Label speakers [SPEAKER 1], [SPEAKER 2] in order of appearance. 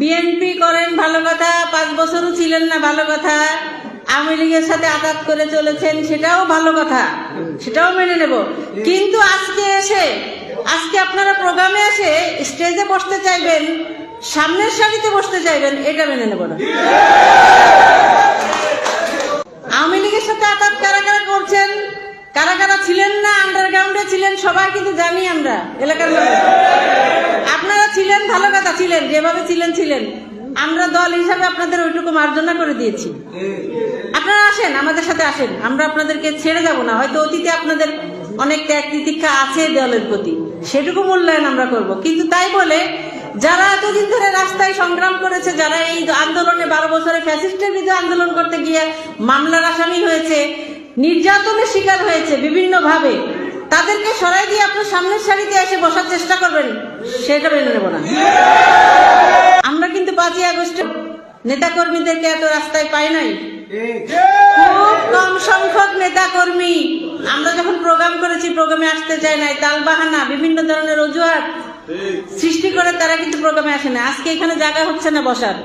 [SPEAKER 1] BNP করেন ভালো কথা, 5 বছরও ছিলেন না ভালো কথা, আওয়ামী লীগের সাথে আঘাত করে চলেছেন সেটাও ভালো কথা, সেটাও মেনে নেব। কিন্তু আজকে আপনারা প্রোগ্রামে এসে স্টেজে বসতে চাইবেন, সামনের সারিতে বসতে চাইবেন, এটা মেনে নেব না। আওয়ামী লীগের সাথে আঘাত কারা কারা করছেন, কারা কারা ছিলেন না, আন্ডারগ্রাউন্ডে ছিলেন, সবাই কিন্তু জানি আমরা এলাকার মানুষ। আপনারা ছিলেন ভালো কথা, ছিলেন যেভাবে ছিলেন, আমরা দল হিসাবে আপনাদের ওইটুকু মার্জনা করে দিয়েছি। আপনারা আসেন, আমাদের সাথে আসেন, আমরা আপনাদেরকে ছেড়ে যাব না। হয়তো অতীতে আপনাদের অনেক ত্যাগ তিতিক্ষা আছে দলের প্রতি, সেটুকু মূল্যায়ন আমরা করব। কিন্তু তাই বলে যারা এতদিন ধরে রাস্তায় সংগ্রাম করেছে, যারা এই আন্দোলনে 12 বছরে ফ্যাসিস্টের বিরুদ্ধে আন্দোলন করতে গিয়ে মামলার আসামি হয়েছে, নির্যাতনের শিকার হয়েছে বিভিন্ন ভাবে, তাদেরকে সরাই দিয়ে আপনার সামনের সারিতে এসে বসার চেষ্টা করবেন, সেটা মেনে নেব না। আমরা কিন্তু 5ই আগস্টে নেতা কর্মীদেরকে এত রাস্তায় পাই নাই, খুব কম সংখ্যক নেতা কর্মী। আমরা যখন প্রোগ্রাম করেছি, প্রোগ্রামে আসতে চায় নাই, তালবাহানা বিভিন্ন ধরনের অজুহাত সৃষ্টি করে তারা কিন্তু প্রোগ্রামে আসে না। আজকে এখানে জায়গা হচ্ছে না বসার।